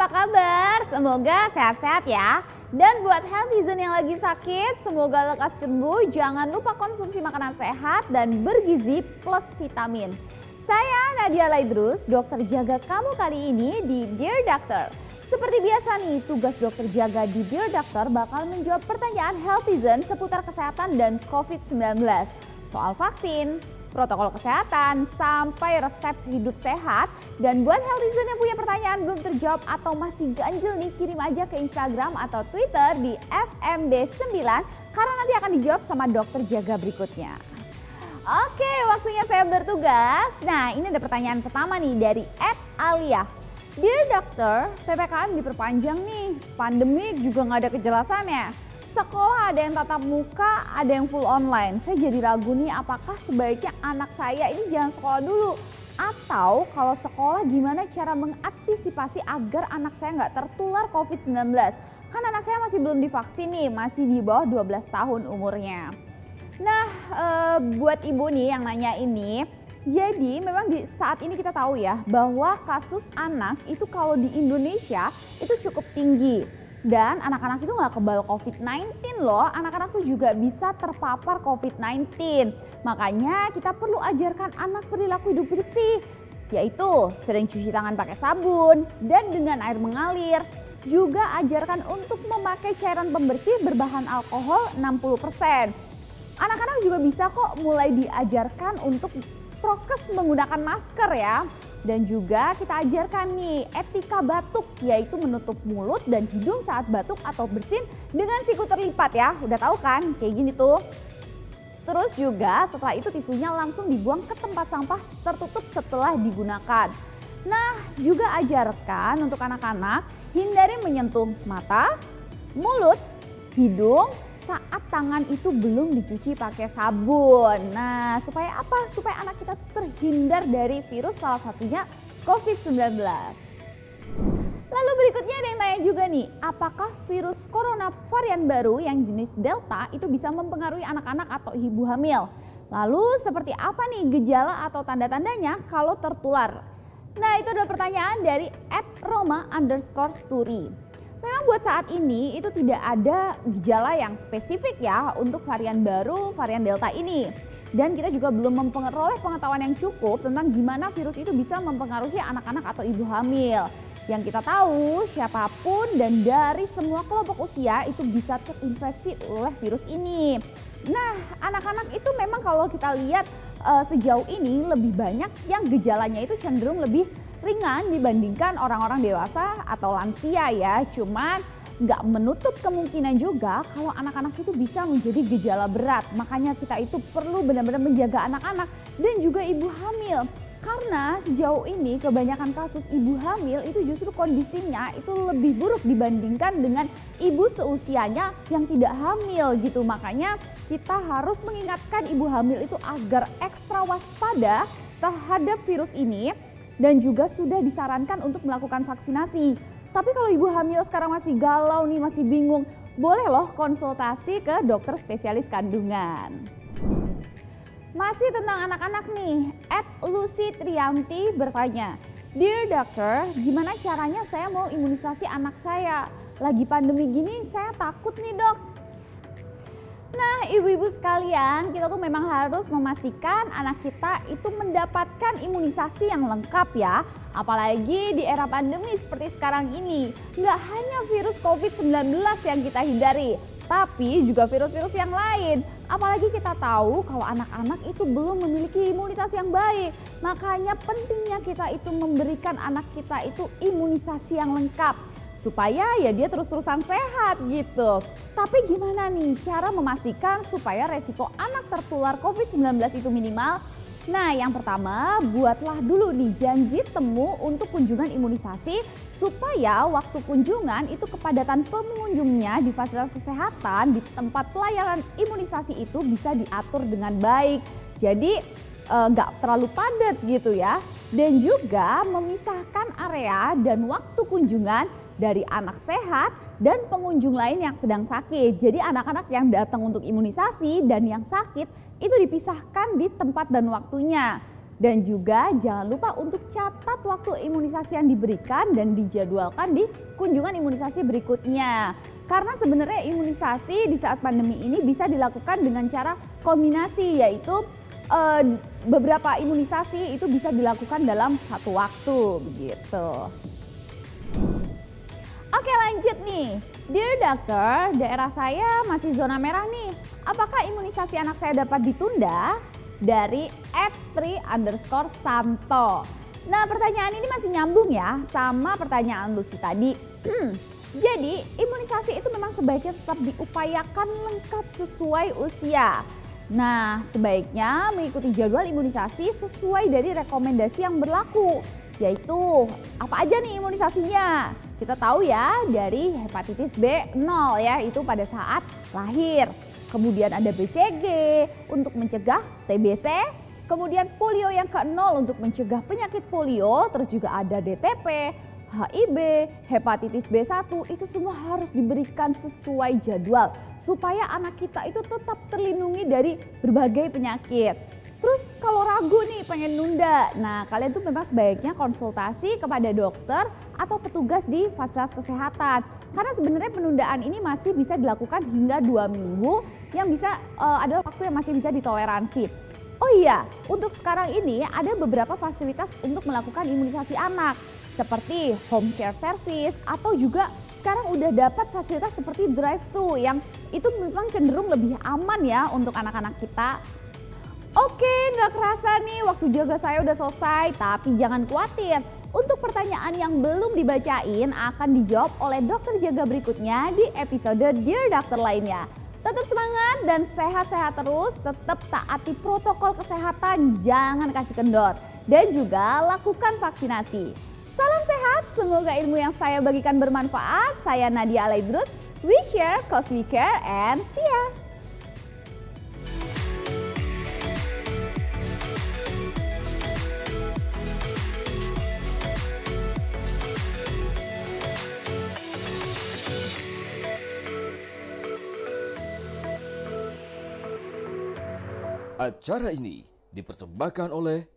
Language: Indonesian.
apa kabar? Semoga sehat-sehat ya. Dan buat healthizen yang lagi sakit, semoga lekas sembuh. Jangan lupa konsumsi makanan sehat dan bergizi plus vitamin. Saya Nadia Laidrus, dokter jaga kamu kali ini di Dear Doctor. Seperti biasa nih, tugas dokter jaga di Dear Doctor bakal menjawab pertanyaan healthizen seputar kesehatan dan COVID-19. Soal vaksin, protokol kesehatan, sampai resep hidup sehat. Dan buat healthizen yang punya pertanyaan belum terjawab atau masih ganjel nih, kirim aja ke Instagram atau Twitter di FMB9 karena nanti akan dijawab sama dokter jaga berikutnya. Oke, waktunya saya bertugas. Nah, ini ada pertanyaan pertama nih dari @alia. Dear Doctor, PPKM diperpanjang nih, pandemi juga nggak ada kejelasannya. Sekolah ada yang tatap muka, ada yang full online. Saya jadi ragu nih, apakah sebaiknya anak saya ini jangan sekolah dulu? Atau kalau sekolah gimana cara mengantisipasi agar anak saya nggak tertular COVID-19? Kan anak saya masih belum divaksin nih, masih di bawah 12 tahun umurnya. Nah, buat ibu nih yang nanya ini, jadi memang di saat ini kita tahu ya bahwa kasus anak itu kalau di Indonesia itu cukup tinggi. Dan anak-anak itu nggak kebal COVID-19 loh, anak-anak tuh juga bisa terpapar COVID-19. Makanya kita perlu ajarkan anak perilaku hidup bersih, yaitu sering cuci tangan pakai sabun dan dengan air mengalir. Juga ajarkan untuk memakai cairan pembersih berbahan alkohol 60%. Anak-anak juga bisa kok mulai diajarkan untuk prokes menggunakan masker ya. Dan juga kita ajarkan nih etika batuk, yaitu menutup mulut dan hidung saat batuk atau bersin dengan siku terlipat ya. Udah tahu kan kayak gini tuh. Terus juga setelah itu tisunya langsung dibuang ke tempat sampah tertutup setelah digunakan. Nah, juga ajarkan untuk anak-anak hindari menyentuh mata, mulut, hidung saat tangan itu belum dicuci pakai sabun. Nah, supaya apa? Supaya anak kita terhindar dari virus, salah satunya COVID-19. Lalu berikutnya ada yang tanya juga nih, apakah virus corona varian baru yang jenis Delta itu bisa mempengaruhi anak-anak atau ibu hamil? Lalu seperti apa nih gejala atau tanda-tandanya kalau tertular? Nah, itu adalah pertanyaan dari @roma_story. Memang buat saat ini itu tidak ada gejala yang spesifik ya untuk varian baru, varian Delta ini. Dan kita juga belum memperoleh pengetahuan yang cukup tentang gimana virus itu bisa mempengaruhi anak-anak atau ibu hamil. Yang kita tahu siapapun dan dari semua kelompok usia itu bisa terinfeksi oleh virus ini. Nah, anak-anak itu memang kalau kita lihat sejauh ini lebih banyak yang gejalanya itu cenderung lebih ringan dibandingkan orang-orang dewasa atau lansia ya. Cuman nggak menutup kemungkinan juga kalau anak-anak itu bisa menjadi gejala berat. Makanya kita itu perlu benar-benar menjaga anak-anak dan juga ibu hamil. Karena sejauh ini kebanyakan kasus ibu hamil itu justru kondisinya itu lebih buruk dibandingkan dengan ibu seusianya yang tidak hamil gitu. Makanya kita harus mengingatkan ibu hamil itu agar ekstra waspada terhadap virus ini. Dan juga sudah disarankan untuk melakukan vaksinasi. Tapi kalau ibu hamil sekarang masih galau nih, masih bingung, boleh loh konsultasi ke dokter spesialis kandungan. Masih tentang anak-anak nih, @lucy_trianti bertanya, Dear Doctor, gimana caranya saya mau imunisasi anak saya? Lagi pandemi gini saya takut nih dok. Nah, ibu-ibu sekalian, kita tuh memang harus memastikan anak kita itu mendapatkan imunisasi yang lengkap ya. Apalagi di era pandemi seperti sekarang ini. Nggak hanya virus COVID-19 yang kita hindari, tapi juga virus-virus yang lain. Apalagi kita tahu kalau anak-anak itu belum memiliki imunitas yang baik. Makanya pentingnya kita itu memberikan anak kita itu imunisasi yang lengkap. Supaya ya dia terus-terusan sehat gitu. Tapi gimana nih cara memastikan supaya resiko anak tertular COVID-19 itu minimal? Nah, yang pertama buatlah dulu nih janji temu untuk kunjungan imunisasi supaya waktu kunjungan itu kepadatan pengunjungnya di fasilitas kesehatan di tempat pelayanan imunisasi itu bisa diatur dengan baik. Jadi nggak terlalu padat gitu ya. Dan juga memisahkan area dan waktu kunjungan dari anak sehat dan pengunjung lain yang sedang sakit. Jadi anak-anak yang datang untuk imunisasi dan yang sakit itu dipisahkan di tempat dan waktunya. Dan juga jangan lupa untuk catat waktu imunisasi yang diberikan dan dijadwalkan di kunjungan imunisasi berikutnya. Karena sebenarnya imunisasi di saat pandemi ini bisa dilakukan dengan cara kombinasi, yaitu beberapa imunisasi itu bisa dilakukan dalam satu waktu begitu. Oke, lanjut nih. Dear Doctor, daerah saya masih zona merah nih. Apakah imunisasi anak saya dapat ditunda? Dari @3_Santo. Nah, pertanyaan ini masih nyambung ya sama pertanyaan Lucy tadi. Jadi imunisasi itu memang sebaiknya tetap diupayakan lengkap sesuai usia. Nah, sebaiknya mengikuti jadwal imunisasi sesuai dari rekomendasi yang berlaku. Yaitu apa aja nih imunisasinya? Kita tahu ya, dari hepatitis B0 ya, itu pada saat lahir. Kemudian ada BCG untuk mencegah TBC, kemudian polio yang ke-0 untuk mencegah penyakit polio, terus juga ada DTP, HIV, hepatitis B1, itu semua harus diberikan sesuai jadwal supaya anak kita itu tetap terlindungi dari berbagai penyakit. Terus kalau ragu nih pengen nunda, nah kalian tuh memang sebaiknya konsultasi kepada dokter atau petugas di fasilitas kesehatan. Karena sebenarnya penundaan ini masih bisa dilakukan hingga 2 minggu yang bisa adalah waktu yang masih bisa ditoleransi. Oh iya, untuk sekarang ini ada beberapa fasilitas untuk melakukan imunisasi anak seperti home care service atau juga sekarang udah dapat fasilitas seperti drive-thru yang itu memang cenderung lebih aman ya untuk anak-anak kita. Oke, nggak kerasa nih waktu jaga saya udah selesai, tapi jangan khawatir. Untuk pertanyaan yang belum dibacain akan dijawab oleh dokter jaga berikutnya di episode Dear Doctor lainnya. Tetap semangat dan sehat-sehat terus, tetap taati protokol kesehatan, jangan kasih kendor. Dan juga lakukan vaksinasi. Salam sehat, semoga ilmu yang saya bagikan bermanfaat. Saya Nadia Alaidrus, we share cause we care and see ya. Acara ini dipersembahkan oleh